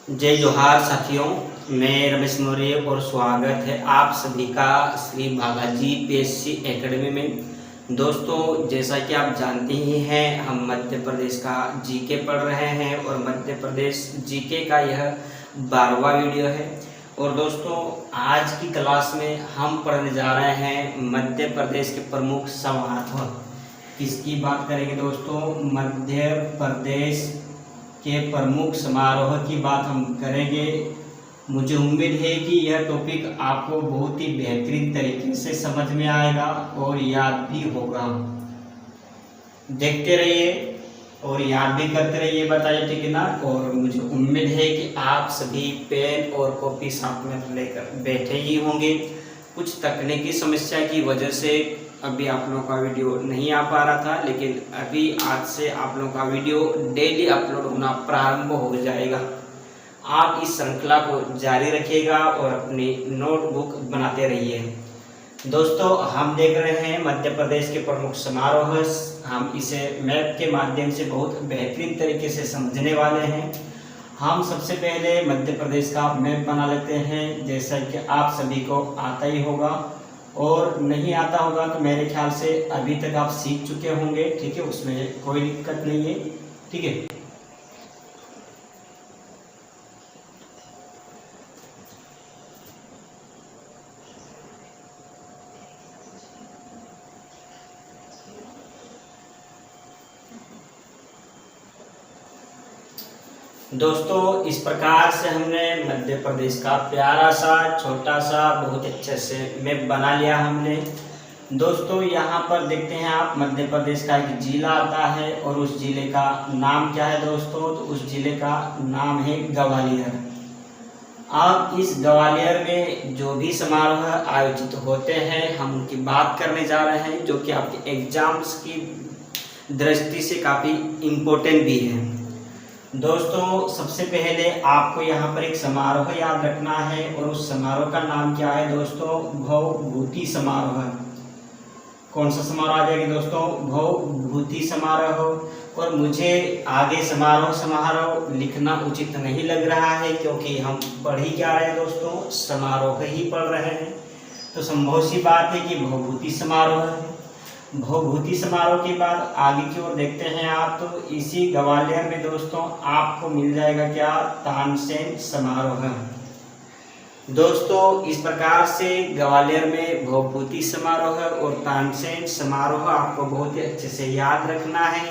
जय जोहार साथियों, मैं रमेश मौर्य और स्वागत है आप सभी का श्री बालाजी पीएससी एकेडमी में। दोस्तों, जैसा कि आप जानते ही हैं, हम मध्य प्रदेश का जीके पढ़ रहे हैं और मध्य प्रदेश जीके का यह 12वां वीडियो है। और दोस्तों, आज की क्लास में हम पढ़ने जा रहे हैं मध्य प्रदेश के प्रमुख समारोह। किसकी बात करेंगे दोस्तों? मध्य प्रदेश के प्रमुख समारोह की बात हम करेंगे। मुझे उम्मीद है कि यह टॉपिक आपको बहुत ही बेहतरीन तरीके से समझ में आएगा और याद भी होगा। देखते रहिए और याद भी करते रहिए, बताइए ठीक है ना। और मुझे उम्मीद है कि आप सभी पेन और कॉपी साथ में लेकर बैठे ही होंगे। कुछ तकनीकी समस्या की वजह से अभी आप लोगों का वीडियो नहीं आ पा रहा था, लेकिन अभी आज से आप लोगों का वीडियो डेली अपलोड होना प्रारंभ हो जाएगा। आप इस श्रृंखला को जारी रखिएगा और अपनी नोटबुक बनाते रहिए। दोस्तों, हम देख रहे हैं मध्य प्रदेश के प्रमुख समारोह। हम इसे मैप के माध्यम से बहुत बेहतरीन तरीके से समझने वाले हैं। हम सबसे पहले मध्य प्रदेश का मैप बना लेते हैं, जैसा कि आप सभी को आता ही होगा, और नहीं आता होगा तो मेरे ख्याल से अभी तक आप सीख चुके होंगे। ठीक है, उसमें कोई दिक्कत नहीं है। ठीक है, दोस्तों, इस प्रकार से हमने मध्य प्रदेश का प्यारा सा छोटा सा बहुत अच्छे से मैप बना लिया हमने। दोस्तों, यहाँ पर देखते हैं आप, मध्य प्रदेश का एक जिला आता है और उस जिले का नाम क्या है दोस्तों? तो उस जिले का नाम है ग्वालियर। अब इस ग्वालियर में जो भी समारोह आयोजित होते हैं, हम उनकी बात करने जा रहे हैं, जो कि आपके एग्जाम्स की दृष्टि से काफ़ी इम्पोर्टेंट भी है। दोस्तों, सबसे पहले आपको यहाँ पर एक समारोह याद रखना है और उस समारोह का नाम क्या है दोस्तों? भवभूति समारोह। कौन सा समारोह आ जाएगा दोस्तों? भवभूति समारोह। और मुझे आगे समारोह लिखना उचित नहीं लग रहा है, क्योंकि हम पढ़ ही क्या रहे हैं दोस्तों? समारोह ही पढ़ रहे हैं। तो संभव सी बात है कि भवभूति समारोह है। भवभूति समारोह के बाद आगे की ओर देखते हैं आप, तो इसी ग्वालियर में दोस्तों आपको मिल जाएगा क्या? तानसेन समारोह। दोस्तों, इस प्रकार से ग्वालियर में भवभूति समारोह और तानसेन समारोह आपको बहुत ही अच्छे से याद रखना है।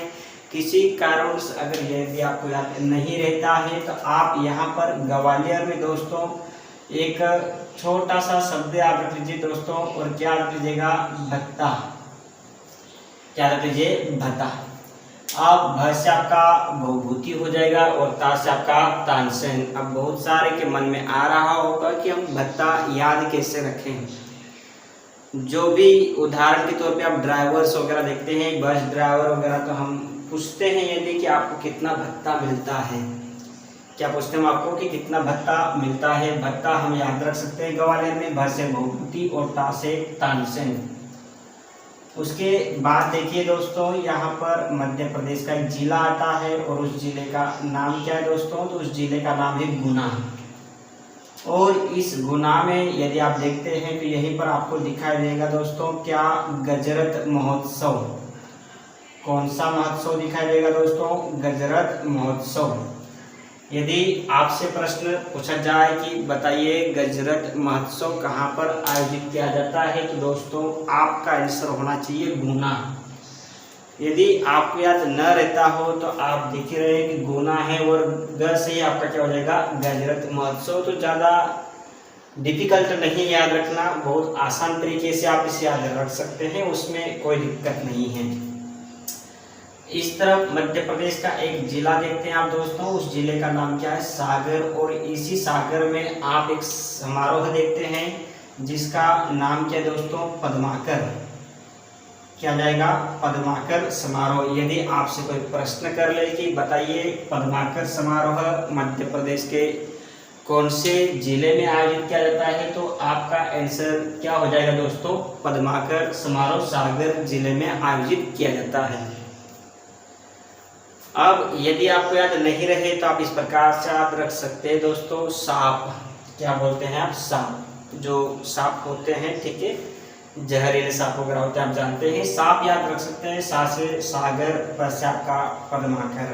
किसी कारण से अगर यदि आपको याद नहीं रहता है तो आप यहाँ पर ग्वालियर में दोस्तों एक छोटा सा शब्द याद रख लीजिए दोस्तों। और क्या रख लीजिएगा? भत्ता। क्या रख लीजिए? भत्ता। अब भ से आपका भवभूति हो जाएगा और ता से आपका तानसेन। अब बहुत सारे के मन में आ रहा होगा कि हम भत्ता याद कैसे रखें। जो भी उदाहरण के तौर पे आप ड्राइवर्स वगैरह देखते हैं, बस ड्राइवर वगैरह, तो हम पूछते हैं यदि कि आपको कितना भत्ता मिलता है। क्या पूछते हैं आपको कि कितना भत्ता मिलता है? भत्ता हम याद रख सकते हैं ग्वालियर में, भ से भवभूति और ता से तानसेन। उसके बाद देखिए दोस्तों, यहाँ पर मध्य प्रदेश का एक जिला आता है और उस जिले का नाम क्या है दोस्तों? तो उस जिले का नाम है गुना। और इस गुना में यदि आप देखते हैं तो यहीं पर आपको दिखाई देगा दोस्तों क्या? गजरत महोत्सव। कौन सा महोत्सव दिखाई देगा दोस्तों? गजरत महोत्सव। यदि आपसे प्रश्न पूछा जाए कि बताइए गजरत महोत्सव कहाँ पर आयोजित किया जाता है, तो दोस्तों आपका आंसर होना चाहिए गुना। यदि आपको याद न रहता हो तो आप देख रहे हैं कि गुना है और ग से ही आपका क्या हो जाएगा? गजरत महोत्सव। तो ज़्यादा डिफिकल्ट नहीं याद रखना, बहुत आसान तरीके से आप इसे याद रख सकते हैं, उसमें कोई दिक्कत नहीं है। इस तरफ मध्य प्रदेश का एक जिला देखते हैं आप दोस्तों, उस जिले का नाम क्या है? सागर। और इसी सागर में आप एक समारोह देखते हैं जिसका नाम क्या है दोस्तों? पद्माकर। क्या जाएगा? पद्माकर समारोह। यदि आपसे कोई प्रश्न कर ले कि बताइए पद्माकर समारोह मध्य प्रदेश के कौन से जिले में आयोजित किया जाता है, तो आपका आंसर क्या हो जाएगा दोस्तों? पद्माकर समारोह सागर जिले में आयोजित किया जाता है। अब यदि आपको याद नहीं रहे तो आप इस प्रकार से याद रख सकते हैं दोस्तों, सांप, क्या बोलते हैं आप, सांप, जो सांप होते हैं, ठीक है, जहरीले सांप वगैरह होते हैं, आप जानते हैं। सांप याद रख सकते हैं, सा से सागर, पर से आपका पद्माकर।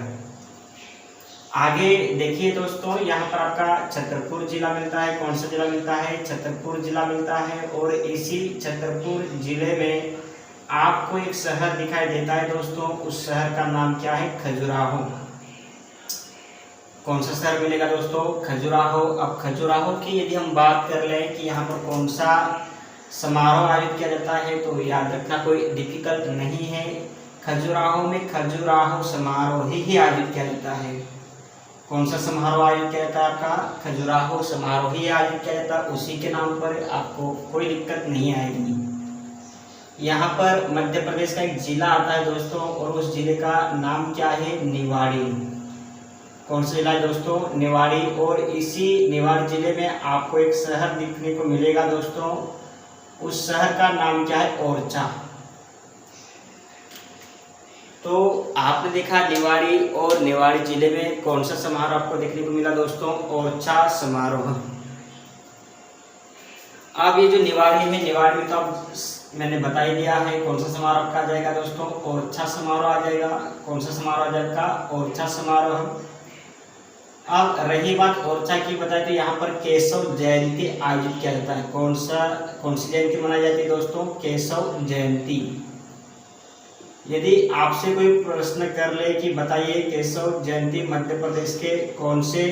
आगे देखिए दोस्तों, यहाँ पर आपका छतरपुर जिला मिलता है। कौन सा जिला मिलता है? छतरपुर जिला मिलता है। और इसी छतरपुर जिले में आपको एक शहर दिखाई देता है दोस्तों, उस शहर का नाम क्या है? खजुराहो। कौन सा शहर मिलेगा दोस्तों? खजुराहो। अब खजुराहो की यदि हम बात कर लें कि यहाँ पर कौन सा समारोह आयोजित किया जाता है, तो याद रखना कोई डिफिकल्ट नहीं है। खजुराहो में खजुराहो समारोह ही आयोजित किया जाता है। कौन सा समारोह आयोजित किया जाता है? आपका खजुराहो समारोह ही आयोजित किया जाता है। उसी के नाम पर आपको कोई दिक्कत नहीं आएगी। यहाँ पर मध्य प्रदेश का एक जिला आता है दोस्तों, और उस जिले का नाम क्या है? निवाड़ी। कौन सा जिला है दोस्तों? निवाड़ी। और इसी निवाड़ी जिले में आपको एक शहर दिखने को मिलेगा दोस्तों, उस शहर का नाम क्या है? ओरछा। तो आपने देखा निवाड़ी, और निवाड़ी जिले में कौन सा समारोह आपको देखने को मिला दोस्तों? ओरछा समारोह। अब ये जो निवाड़ी है, निवाड़ी में तो अब मैंने बता ही दिया है कौन सा समारोह आपका आ जाएगा दोस्तों? ओरछा समारोह आ जाएगा। कौन सा समारोह आ जाएगा? ओरछा समारोह। अब रही बात ओरछा की, बताए तो यहाँ पर केशव जयंती आयोजित किया जाता है। कौन सी जयंती मनाई जाती है दोस्तों? केशव जयंती। यदि आपसे कोई प्रश्न कर ले कि बताइए केशव जयंती मध्य प्रदेश के कौन से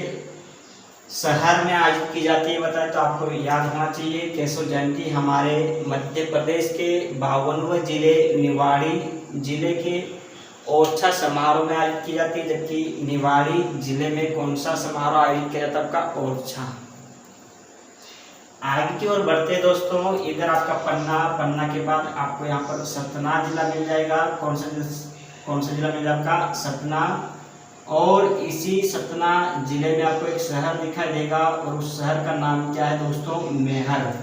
शहर में आयोजित की जाती है, बताए तो आपको याद होना चाहिए केशव जयंती हमारे मध्य प्रदेश के 52वें जिले निवाड़ी जिले के ओरछा समारोह में आयोजित की जाती है। जबकि निवाड़ी जिले में कौन सा समारोह आयोजित किया जाता है? आपका ओरछा। आगे की ओर बढ़ते दोस्तों, इधर आपका पन्ना के बाद आपको यहाँ पर सतना जिला मिल जाएगा। कौन सा जिला मिल जाएगा? आपका सतना। और इसी सतना जिले में आपको एक शहर दिखाई देगा, और उस शहर का नाम क्या है दोस्तों? मेहर।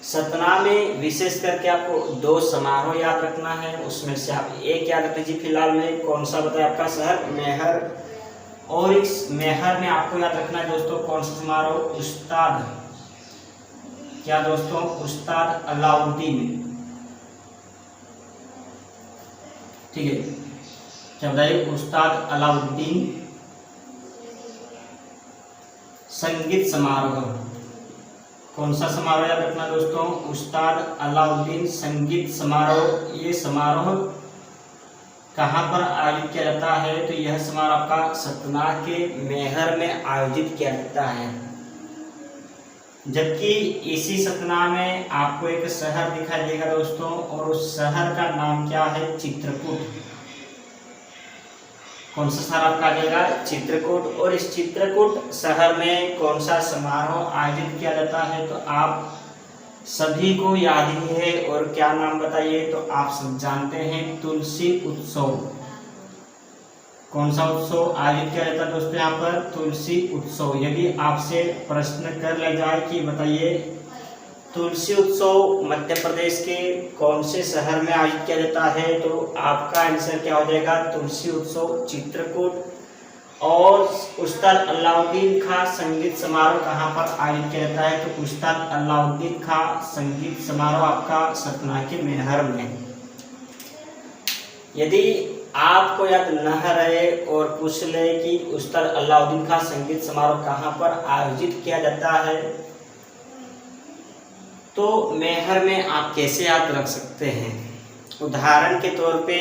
सतना में विशेष करके आपको 2 समारोह याद रखना है, उसमें से आप एक याद रख लीजिए फिलहाल में। कौन सा बताया? आपका शहर मेहर। और इस मेहर में आपको याद रखना है दोस्तों कौन सा समारोह? उस्ताद, क्या दोस्तों? उस्ताद अलाउद्दीन, ठीक है, क्या बताइए? उस्ताद अलाउद्दीन संगीत समारोह। कौन सा समारोह याद रखना दोस्तों? उस्ताद अलाउद्दीन संगीत समारोह। ये समारोह कहाँ पर आयोजित किया जाता है? तो यह समारोह आपका सतना के मेहर में आयोजित किया जाता है। जबकि इसी सतना में आपको एक शहर दिखाई देगा दोस्तों, और उस शहर का नाम क्या है? चित्रकूट। कौन सा शहर आपका आ जाएगा? चित्रकूट। और इस चित्रकूट शहर में कौन सा समारोह आयोजित किया जाता है? तो आप सभी को याद ही है, और क्या नाम बताइए? तो आप सब जानते हैं, तुलसी उत्सव। कौन सा उत्सव आयोजित किया जाता है दोस्तों? यहाँ पर तुलसी उत्सव। यदि आपसे प्रश्न कर लिया जाए कि बताइए तुलसी उत्सव मध्य प्रदेश के कौन से शहर में आयोजित किया जाता है, तो आपका आंसर क्या हो जाएगा? तुलसी उत्सव चित्रकूट। और उस्ताद अलाउद्दीन खां संगीत समारोह कहाँ पर आयोजित किया जाता है? तो उस्ताद अलाउद्दीन खां संगीत समारोह आपका सतना के मेहर में। यदि आपको याद न रहे और पूछ ले कि उस्ताद अलाउद्दीन खां संगीत समारोह कहाँ पर आयोजित किया जाता है, तो मेहर में आप कैसे याद रख सकते हैं? उदाहरण के तौर पे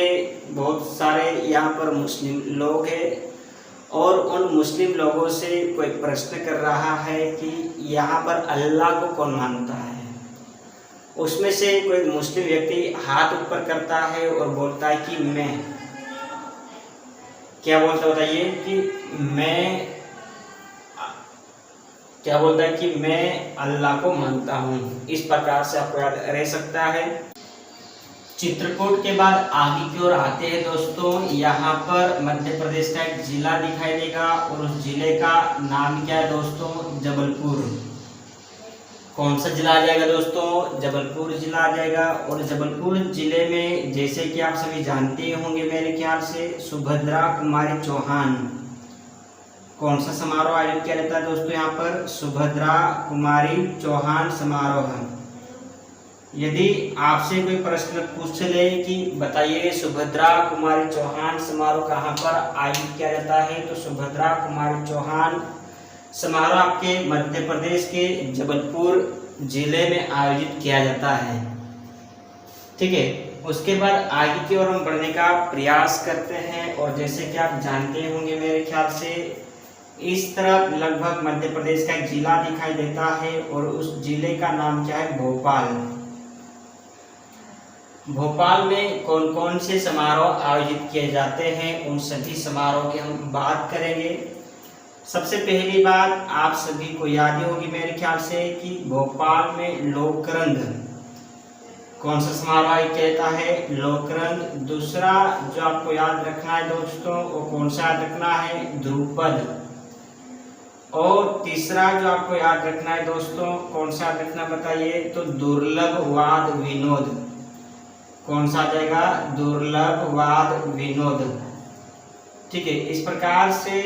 बहुत सारे यहाँ पर मुस्लिम लोग हैं, और उन मुस्लिम लोगों से कोई प्रश्न कर रहा है कि यहाँ पर अल्लाह को कौन मानता है। उसमें से कोई मुस्लिम व्यक्ति हाथ ऊपर करता है और बोलता है कि मैं, क्या बोलता बताइए? कि मैं, क्या बोलता है? कि मैं अल्लाह को मानता हूँ। इस प्रकार से आपको याद रह सकता है। चित्रकूट के बाद आगे की ओर आते हैं दोस्तों, यहाँ पर मध्य प्रदेश का एक जिला दिखाई देगा, और उस जिले का नाम क्या है दोस्तों? जबलपुर। कौन सा जिला आ जाएगा दोस्तों? जबलपुर जिला आ जाएगा। और जबलपुर जिले में जैसे कि आप सभी जानते होंगे मेरे ख्याल से, सुभद्रा कुमारी चौहान, कौन सा समारोह आयोजित किया जाता है दोस्तों यहाँ पर? सुभद्रा कुमारी चौहान समारोह। यदि आपसे कोई प्रश्न पूछ ले कि बताइए सुभद्रा कुमारी चौहान समारोह कहाँ पर आयोजित किया जाता है, तो सुभद्रा कुमारी चौहान समारोह आपके मध्य प्रदेश के जबलपुर जिले में आयोजित किया जाता है। ठीक है, उसके बाद आगे की ओर हम बढ़ने का प्रयास करते हैं। और जैसे कि आप जानते होंगे मेरे ख्याल से, इस तरफ लगभग मध्य प्रदेश का एक जिला दिखाई देता है और उस जिले का नाम क्या है? भोपाल। भोपाल में कौन कौन से समारोह आयोजित किए जाते हैं, उन सभी समारोह की हम बात करेंगे। सबसे पहली बात आप सभी को याद होगी मेरे ख्याल से कि भोपाल में लोकरंग, कौन सा समारोह आयोजित किया जाता है? लोकरंग। दूसरा जो आपको याद रखना है दोस्तों, वो कौन सा याद रखना है? ध्रुपद। और तीसरा जो आपको याद रखना है दोस्तों, कौन सा याद रखना बताइए? तो दुर्लभ वाद विनोद। कौन सा आ जाएगा? दुर्लभ वाद विनोद। ठीक है, इस प्रकार से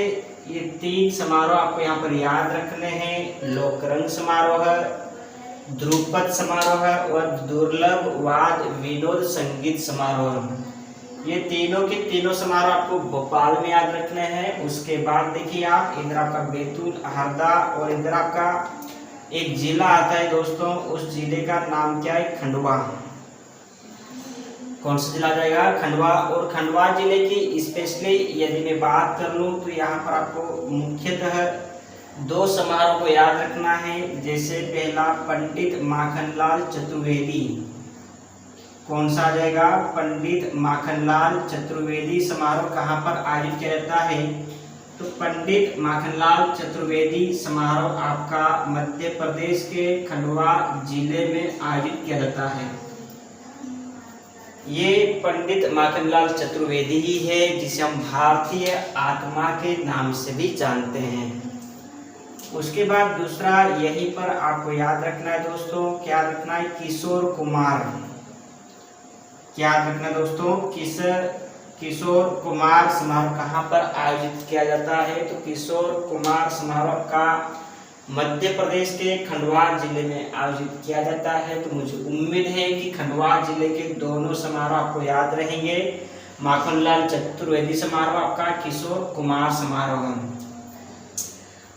ये 3 समारोह आपको यहाँ पर याद रखने हैं। लोकरंग समारोह, ध्रुपद समारोह और दुर्लभ वाद विनोद संगीत समारोह। ये तीनों के तीनों समारोह आपको भोपाल में याद रखने हैं। उसके बाद देखिए आप, इधर आपका बैतूल, हरदा और इधर आपका एक जिला आता है दोस्तों, उस जिले का नाम क्या है? खंडवा। कौन सा जिला जाएगा? खंडवा। और खंडवा जिले की स्पेशली यदि मैं बात कर लूँ तो यहाँ पर आपको मुख्यतः 2 समारोह को याद रखना है। जैसे पहला पंडित माखनलाल चतुर्वेदी। कौन सा आ जाएगा? पंडित माखनलाल चतुर्वेदी समारोह कहाँ पर आयोजित किया जाता है? तो पंडित माखनलाल चतुर्वेदी समारोह आपका मध्य प्रदेश के खंडवा जिले में आयोजित किया जाता है। ये पंडित माखनलाल चतुर्वेदी ही है जिसे हम भारतीय आत्मा के नाम से भी जानते हैं। उसके बाद दूसरा यहीं पर आपको याद रखना है दोस्तों, क्या रखना है? किशोर कुमार। क्या रखना है दोस्तों? किशोर कुमार समारोह कहाँ पर आयोजित किया जाता है? तो किशोर कुमार समारोह का मध्य प्रदेश के खंडवा जिले में आयोजित किया जाता है। तो मुझे उम्मीद है कि खंडवा जिले के दोनों समारोह आपको याद रहेंगे। माखनलाल चतुर्वेदी समारोह आपका, किशोर कुमार समारोह।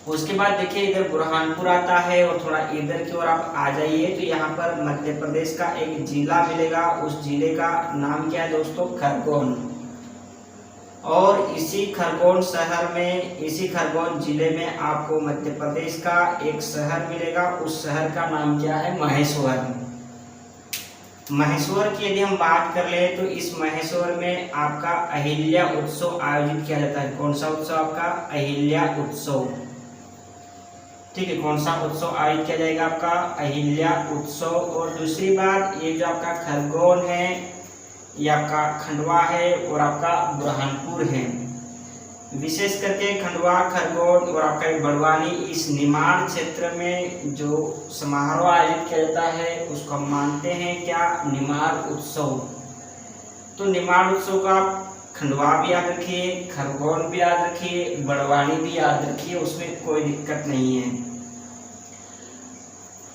उसके बाद देखिए इधर बुरहानपुर आता है और थोड़ा इधर की ओर आप आ जाइए तो यहाँ पर मध्य प्रदेश का एक जिला मिलेगा। उस जिले का नाम क्या है दोस्तों? खरगोन। और इसी खरगोन शहर में, इसी खरगोन जिले में आपको मध्य प्रदेश का एक शहर मिलेगा। उस शहर का नाम क्या है? महेश्वर। महेश्वर की यदि हम बात कर ले तो इस महेश्वर में आपका अहिल्या उत्सव आयोजित किया जाता है। कौन सा उत्सव आपका? अहिल्या उत्सव। ठीक है, कौन सा उत्सव आयोजित किया जाएगा? आपका अहिल्या उत्सव। और दूसरी बात, ये जो आपका खरगोन है, ये आपका खंडवा है और आपका बुरहानपुर है। विशेष करके खंडवा, खरगोन और आपका बड़वानी, इस निमाड़ क्षेत्र में जो समारोह आयोजित किया जाता है उसको हम मानते हैं क्या? निमाड़ उत्सव। तो निमाड़ उत्सव का खंडवा भी याद रखिए, खरगोन भी याद रखिए, बड़वानी भी याद रखिए, उसमें कोई दिक्कत नहीं है।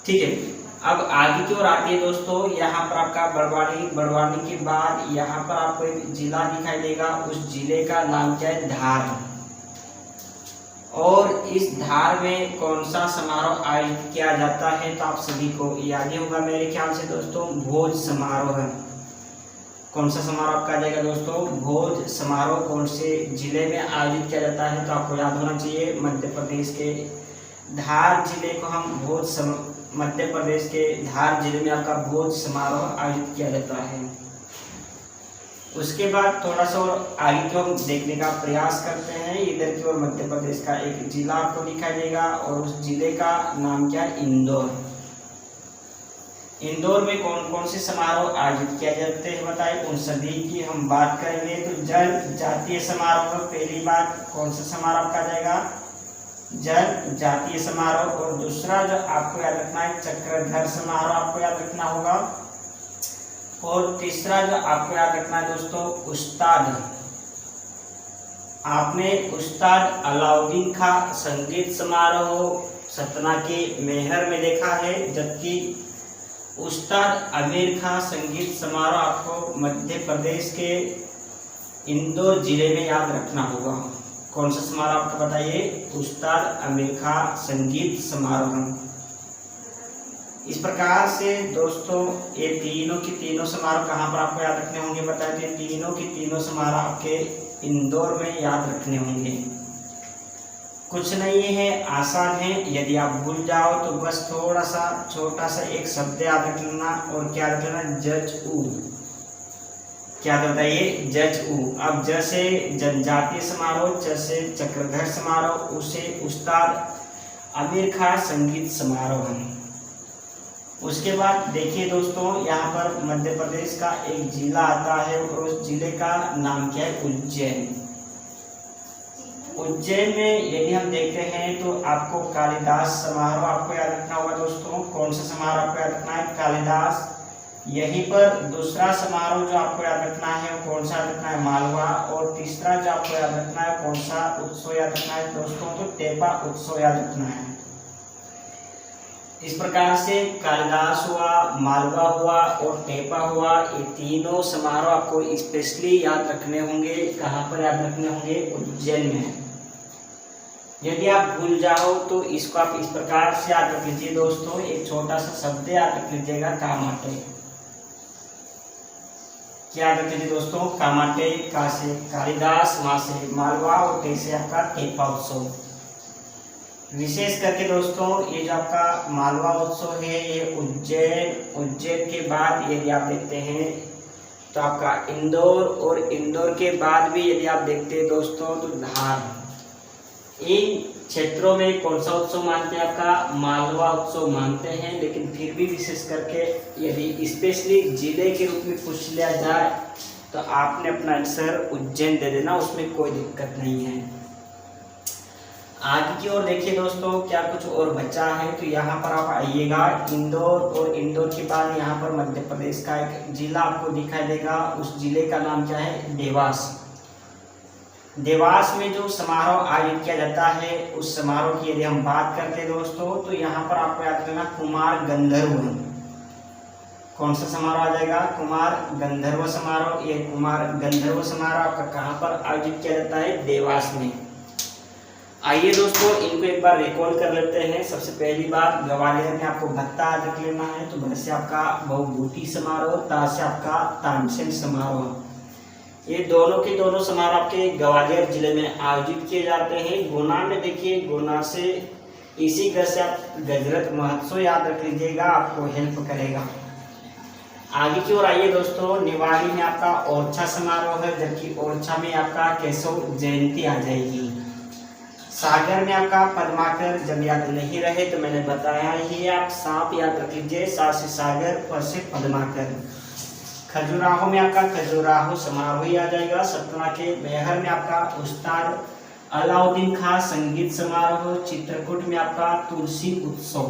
ठीक है, अब आगे की ओर आती है दोस्तों, यहाँ पर आपका बड़वानी के बाद यहाँ पर आपको एक जिला दिखाई देगा। उस जिले का नाम क्या है? धार। और इस धार में कौन सा समारोह आयोजित किया जाता है? तो आप सभी को याद ही होगा मेरे ख्याल से दोस्तों, भोज समारोह। कौन सा समारोह आपका आ जाएगा दोस्तों? भोज समारोह। कौन से जिले में आयोजित किया जाता है? तो आपको याद होना चाहिए, मध्य प्रदेश के धार जिले को हम मध्य प्रदेश के धार जिले में आपका भोज समारोह आयोजित किया जाता है। उसके बाद थोड़ा सा और आगे को हम देखने का प्रयास करते हैं। इधर की ओर मध्य प्रदेश का एक जिला आपको दिखाई देगा और उस जिले का नाम क्या है? इंदौर। इंदौर में कौन कौन से समारोह आयोजित किए जाते हैं बताइए? उन सभी की हम बात करेंगे। तो जनजातीय समारोह, पहली बात कौन सा समारोह आपका जाएगा? जनजातीय समारोह, और दूसरा जो आपको याद रखना है चक्रधर समारोह आपको याद रखना होगा, और तीसरा जो आपको याद रखना है दोस्तों उस्ताद, आपने उस्ताद अलाउद्दीन खां संगीत समारोह सतना के मैहर में देखा है, जबकि उस्ताद आमिर खां संगीत समारोह आपको मध्य प्रदेश के इंदौर जिले में याद रखना होगा। कौन सा समारोह आपको बताइए? उस्ताद आमिर खां संगीत समारोह। इस प्रकार से दोस्तों ये तीनों की तीनों समारोह कहाँ पर आपको याद रखने होंगे बताते हैं। तीनों की तीनों समारोह आपके इंदौर में याद रखने होंगे। कुछ नहीं है, आसान है। यदि आप भूल जाओ तो बस थोड़ा सा छोटा सा एक शब्द याद रख लेना, और क्या रख लेना? जज ऊ। क्या बताइए? जज ऊ। अब ज से जनजातीय समारोह, च से चक्रधर समारोह, उ से उस्ताद आमिर खां संगीत समारोह है। उसके बाद देखिए दोस्तों, यहाँ पर मध्य प्रदेश का एक जिला आता है, और उस जिले का नाम क्या है? उज्जैन। उज्जैन में यदि हम देखते हैं तो आपको कालिदास समारोह आपको याद रखना होगा दोस्तों। कौन सा समारोह आपको याद रखना है? कालिदास। यहीं पर दूसरा समारोह जो आपको याद रखना है वो कौन सा याद रखना है? मालवा। और तीसरा जो आपको याद रखना है कौन सा उत्सव याद रखना है दोस्तों? तो टेपा उत्सव याद रखना है। इस प्रकार से कालिदास हुआ, मालवा हुआ और टेपा हुआ, ये तीनों समारोह आपको स्पेशली याद रखने होंगे। कहाँ पर याद रखने होंगे? उज्जैन में। यदि आप भूल जाओ तो इसको आप इस प्रकार से याद रख लीजिए दोस्तों। एक छोटा सा शब्द याद रख लीजिएगा, कामाटे। क्या याद रख लीजिए दोस्तों? कामाटे। का से कालिदास, मा से मालवा और टे से आपका टेपा उत्सव। विशेष करके दोस्तों ये जो आपका मालवा उत्सव है ये उज्जैन के बाद यदि आप देखते हैं तो आपका इंदौर, और इंदौर के बाद भी यदि आप देखते हैं दोस्तों तो धार। इन क्षेत्रों में कौन सा उत्सव मानते हैं? आपका मालवा उत्सव मानते हैं। लेकिन फिर भी विशेष करके यदि स्पेशली जिले के रूप में पूछ लिया जाए तो आपने अपना आंसर उज्जैन दे देना, उसमें कोई दिक्कत नहीं है। आगे की ओर देखिए दोस्तों, क्या कुछ और बचा है तो यहाँ पर आप आइएगा इंदौर, और इंदौर के बाद यहाँ पर मध्य प्रदेश का एक जिला आपको दिखाई देगा। उस जिले का नाम क्या है? देवास। देवास में जो समारोह आयोजित किया जाता है उस समारोह की यदि हम बात करते हैं दोस्तों तो यहाँ पर आपको याद करना कुमार गंधर्व। कौन सा समारोह आ जाएगा? कुमार गंधर्व समारोह। ये कुमार गंधर्व समारोह आपका कहाँ पर आयोजित किया जाता है? देवास में। आइए दोस्तों इनको एक बार रिकॉल कर लेते हैं। सबसे पहली बात, ग्वालियर में आपको भत्ता याद रख लेना है, तो भ से आपका भवभूति समारोह, ता से आपका तानसेन समारोह। ये दोनों के दोनों समारोह आपके ग्वालियर जिले में आयोजित किए जाते हैं। गुना में देखिए, गुना से इसी घर से आप गजरत महोत्सव याद रख लीजिएगा, आपको हेल्प करेगा। आगे की ओर आइए दोस्तों, निवाड़ी में आपका ओरछा समारोह है, जबकि ओरछा में आपका केशव जयंती आ जाएगी। सागर में आपका पद्माकर। जब याद नहीं रहे तो मैंने बताया ही, आप सांप याद रख लीजिए, सा से सागर, प से पद्माकर। खजुराहो में आपका खजुराहो समारोह ही आ जाएगा। सतना के मैहर में आपका उस्ताद अलाउद्दीन खां संगीत समारोह। चित्रकूट में आपका तुलसी उत्सव।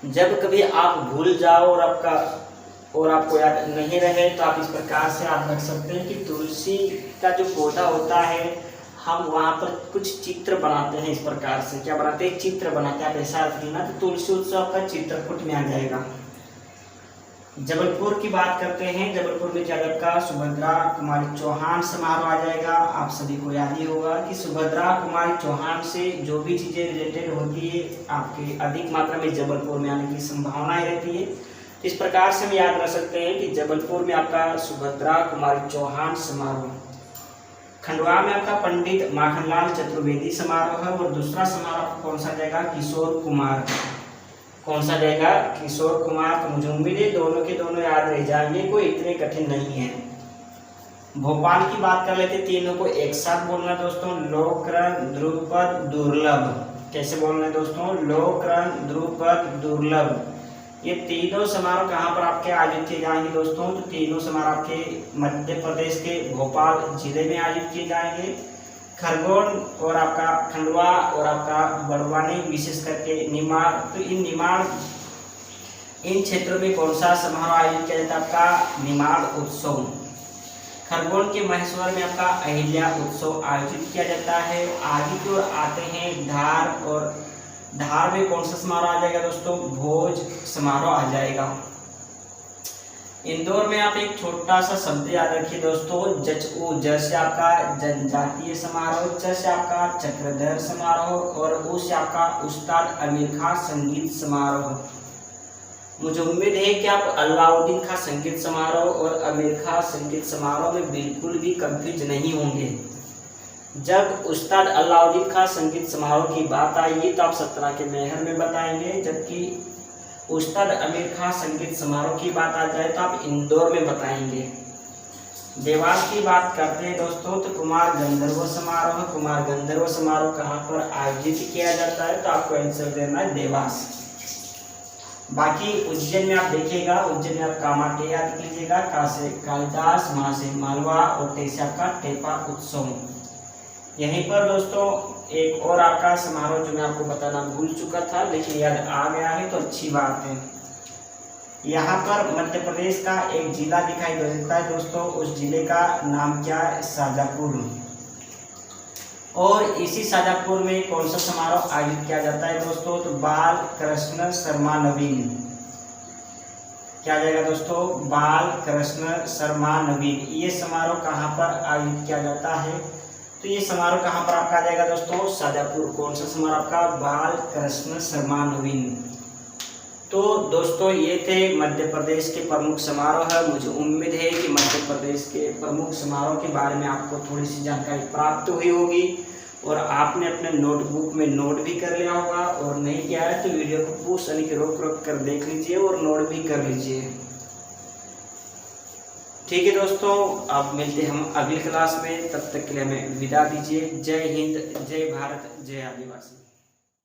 जब कभी आप भूल जाओ और आपको याद नहीं रहे तो आप इस प्रकार से आप रख सकते हैं कि तुलसी का जो पौधा होता है हम वहाँ पर कुछ चित्र बनाते हैं। इस प्रकार से क्या बनाते हैं? चित्र बनाते हैं। आप ऐसा रख लेना, तो तुलसी उत्सव आपका चित्रकूट में आ जाएगा। जबलपुर की बात करते हैं। जबलपुर में आपका सुभद्रा कुमारी चौहान समारोह आ जाएगा। आप सभी को याद ही होगा कि सुभद्रा कुमारी चौहान से जो भी चीज़ें रिलेटेड होती है आपके अधिक मात्रा में जबलपुर में आने की संभावनाएं रहती है। इस प्रकार से हम याद रख सकते हैं कि जबलपुर में आपका सुभद्रा कुमारी चौहान समारोह। खंडवा में आपका पंडित माखनलाल चतुर्वेदी समारोह है। और दूसरा समारोह कौन सा जाएगा? किशोर कुमार। कौन सा जाएगा? किशोर कुमार। तो मुझे उम्मीद है दोनों के दोनों याद रह जाएंगे, कोई इतने कठिन नहीं है। भोपाल की बात कर लेते, तीनों को एक साथ बोलना दोस्तों। लोकरण, ध्रुपद, दुर्लभ। कैसे बोलना है दोस्तों? लोकरण, ध्रुपद, दुर्लभ। ये तीनों समारोह कहाँ पर आपके आयोजित किए जाएंगे दोस्तों? तो तीनों समारोह आपके मध्य प्रदेश के भोपाल जिले में आयोजित किए जाएंगे। खरगोन और आपका खंडवा और आपका बड़वानी, विशेष करके निमाड़। तो इन क्षेत्रों में कौन सा समारोह आयोजित किया जाता है? आपका निमाड़ उत्सव। खरगोन के महेश्वर में आपका अहिल्या उत्सव आयोजित किया जाता है। आगे की ओर आते हैं धार, और धार में कौन सा समारोह आ जाएगा दोस्तों? भोज समारोह आ जाएगा। इंदौर में आप एक छोटा सा शब्द याद रखिए दोस्तों, जचऊ। ज से आपका जनजातीय समारोह, च से आपका चक्रधर समारोह, और उ से आपका उस्ताद अमीर खां संगीत समारोह। मुझे उम्मीद है कि आप अलाउद्दीन खां संगीत समारोह और अमीर खां संगीत समारोह में बिल्कुल भी कंफ्यूज नहीं होंगे। जब उस्ताद अलाउद्दीन खां संगीत समारोह की बात आएगी तो आप सतना के मैहर में बताएंगे, जबकि उस्ताद अमीर खां संगीत समारोह की बात आ जाए तो आप इंदौर में बताएंगे। देवास की बात करते हैं दोस्तों, तो कुमार गंधर्व समारोह। कुमार गंधर्व समारोह कहाँ पर आयोजित किया जाता है? तो आपको आंसर देना है देवास। बाकी उज्जैन में आप देखिएगा, उज्जैन में आप कामाख्या याद कीजिएगा, का से कालिदास, माँ से मालवा, और टे से आपका टेपा उत्सव। यहीं पर दोस्तों एक और आपका समारोह जो मैं आपको बताना भूल चुका था, लेकिन याद आ गया है तो अच्छी बात है। यहाँ पर मध्य प्रदेश का एक जिला दिखाई देता है दोस्तों, उस जिले का नाम क्या है? शाजापुर। और इसी शाजापुर में कौन सा समारोह आयोजित किया जाता है दोस्तों? तो बाल कृष्ण शर्मा नवीन। क्या जाएगा दोस्तों? बाल कृष्ण शर्मा नवीन। ये समारोह कहाँ पर आयोजित किया जाता है? तो ये समारोह कहाँ पर आपका आ जाएगा दोस्तों? शाजापुर। कौन सा समारोह आपका? बाल कृष्ण शर्मा नवीन। तो दोस्तों ये थे मध्य प्रदेश के प्रमुख समारोह। मुझे उम्मीद है कि मध्य प्रदेश के प्रमुख समारोह के बारे में आपको थोड़ी सी जानकारी प्राप्त हुई होगी, और आपने अपने नोटबुक में नोट भी कर लिया होगा, और नहीं किया है तो वीडियो को पूछ यानी कि रोक कर देख लीजिए और नोट भी कर लीजिए। ठीक है दोस्तों, अब मिलते हैं हम अगली क्लास में। तब तक के लिए हमें विदा दीजिए। जय हिंद, जय भारत, जय आदिवासी।